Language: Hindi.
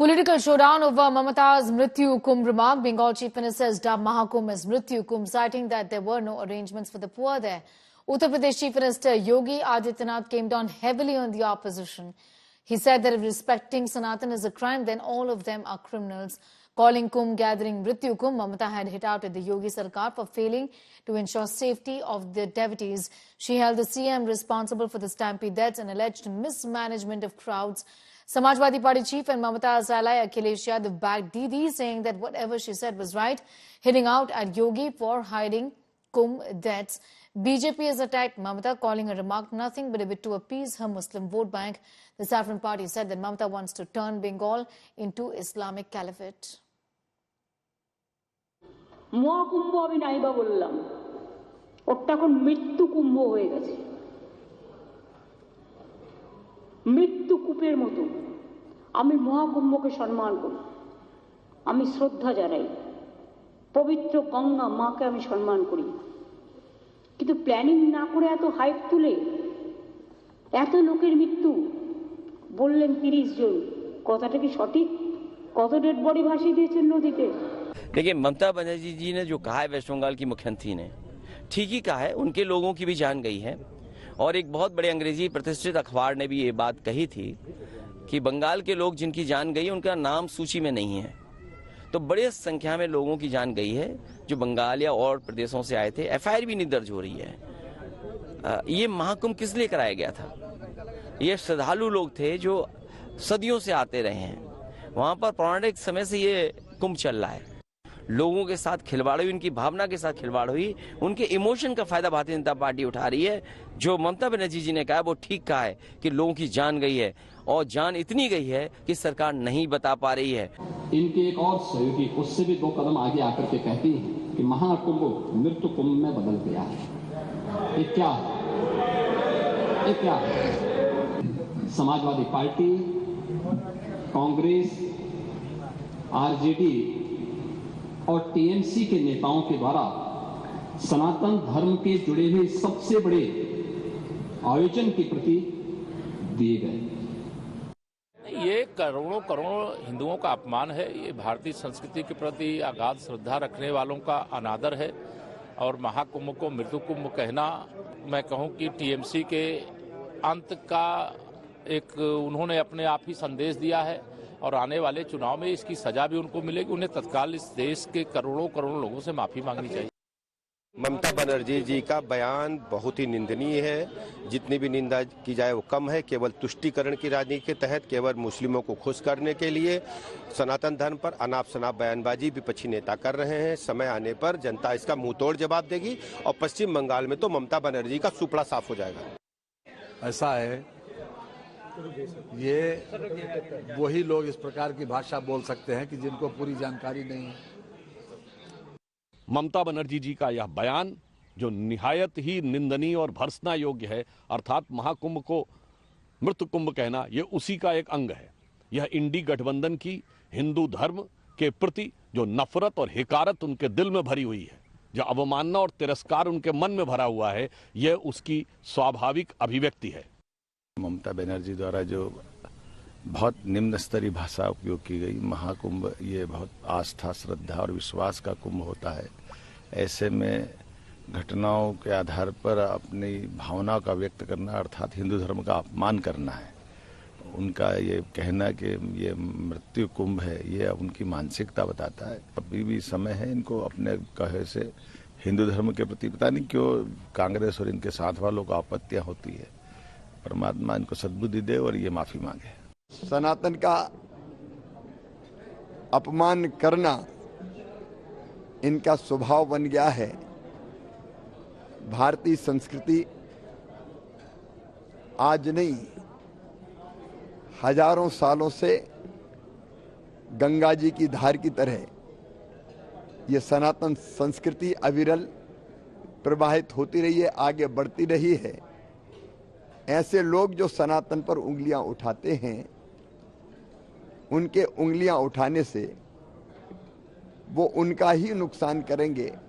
Political showdown over Mamata's Mrityu Kumbh remark. Bengal Chief Minister has dubbed Mahakumbh as Mrityu Kumbh, citing that there were no arrangements for the poor there. Uttar Pradesh Chief Minister Yogi Adityanath came down heavily on the opposition. He said that if respecting Sanatan is a crime, then all of them are criminals. Calling Kumbh gathering Mrityu Kumbh, Mamata had hit out at the Yogi Sarkar for failing to ensure safety of the devotees. She held the CM responsible for the stampede deaths and alleged mismanagement of crowds. Samajwadi Party chief and Mamata's ally Akhilesh Yadav backed Didi, saying that whatever she said was right, hitting out at Yogi for hiding Kumbh deaths. BJP has attacked Mamata, calling her remark nothing but a bit to appease her Muslim vote bank. The Saffron Party said that Mamata wants to turn Bengal into Islamic Caliphate. Maha Kumbh আমি নাইবা বললাম ওটা এখন মৃত্যু কুম্ভ হয়ে গেছে মৃত্যু কূপের মতো আমি মহাকুম্ভকে সম্মান করি আমি শ্রদ্ধা জানাই পবিত্র গঙ্গা মাকে আমি সম্মান করি কিন্তু প্ল্যানিং না করে এত হাইপ তুলে এত লোকের মৃত্যু বললেন 30 জন কথাটা কি সঠিক কত ডেড বডি ভাসিয়ে দিয়েছেন নদীতে देखिए ममता बनर्जी जी ने जो कहा है वेस्ट बंगाल की मुख्यमंत्री ने ठीक ही कहा है उनके लोगों की भी जान गई है और एक बहुत बड़े अंग्रेजी प्रतिष्ठित अखबार ने भी ये बात कही थी कि बंगाल के लोग जिनकी जान गई उनका नाम सूची में नहीं है तो बड़े संख्या में लोगों की जान गई है जो बंगाल या और प्रदेशों से आए थे एफआईआर भी नहीं दर्ज हो रही है ये महाकुंभ किस लिए कराया गया था ये श्रद्धालु लोग थे जो सदियों से आते रहे हैं वहां पर पौराणिक समय से ये कुंभ चल रहा है लोगों के साथ खिलवाड़ हुई उनकी भावना के साथ खिलवाड़ हुई उनके इमोशन का फायदा भारतीय जनता पार्टी उठा रही है जो ममता बनर्जी जी ने कहा वो ठीक कहा है कि लोगों की जान गई है और जान इतनी गई है कि सरकार नहीं बता पा रही है इनके एक और सहयोगी उससे भी 2 कदम आगे आकर के कहती हैं कि महाकुंभ मृत्यु कुंभ में बदल गया है ये क्या है समाजवादी पार्टी कांग्रेस आरजेडी और टीएमसी के नेताओं के द्वारा सनातन धर्म के जुड़े हुए सबसे बड़े आयोजन के प्रति दिए गए ये करोड़ों हिंदुओं का अपमान है ये भारतीय संस्कृति के प्रति अगाध श्रद्धा रखने वालों का अनादर है और महाकुंभ को मृत्यु कुंभ कहना मैं कहूं कि टीएमसी के अंत का एक उन्होंने अपने आप ही संदेश दिया है और आने वाले चुनाव में इसकी सजा भी उनको मिलेगी उन्हें तत्काल इस देश के करोड़ों लोगों से माफी मांगनी चाहिए ममता बनर्जी जी का बयान बहुत ही निंदनीय है जितनी भी निंदा की जाए वो कम है केवल तुष्टीकरण की राजनीति के तहत केवल मुस्लिमों को खुश करने के लिए सनातन धर्म पर अनाप शनाप बयानबाजी विपक्षी नेता कर रहे हैं समय आने पर जनता इसका मुंहतोड़ जवाब देगी और पश्चिम बंगाल में तो ममता बनर्जी का सुपड़ा साफ हो जाएगा ऐसा है ये वही लोग इस प्रकार की भाषा बोल सकते हैं कि जिनको पूरी जानकारी नहीं है ममता बनर्जी जी का यह बयान जो निहायत ही निंदनीय और भर्त्सना योग्य है अर्थात महाकुंभ को मृत्यु कुंभ कहना यह उसी का एक अंग है यह इंडी गठबंधन की हिंदू धर्म के प्रति जो नफरत और हिकारत उनके दिल में भरी हुई है जो अवमानना और तिरस्कार उनके मन में भरा हुआ है यह उसकी स्वाभाविक अभिव्यक्ति है ममता बनर्जी द्वारा जो बहुत निम्न स्तरीय भाषा उपयोग की गई महाकुंभ ये बहुत आस्था श्रद्धा और विश्वास का कुंभ होता है ऐसे में घटनाओं के आधार पर अपनी भावना का व्यक्त करना अर्थात हिंदू धर्म का अपमान करना है उनका ये कहना कि ये मृत्यु कुंभ है ये उनकी मानसिकता बताता है अभी भी समय है इनको अपने कहे से हिंदू धर्म के प्रति पता नहीं क्यों कांग्रेस और इनके साथ वालों को आपत्तियां होती है परमात्मा इनको सद्बुद्धि दे और ये माफी मांगे सनातन का अपमान करना इनका स्वभाव बन गया है भारतीय संस्कृति आज नहीं हजारों सालों से गंगा जी की धार की तरह ये सनातन संस्कृति अविरल प्रवाहित होती रही है आगे बढ़ती रही है ऐसे लोग जो सनातन पर उंगलियां उठाते हैं उनके उंगलियां उठाने से वो उनका ही नुकसान करेंगे।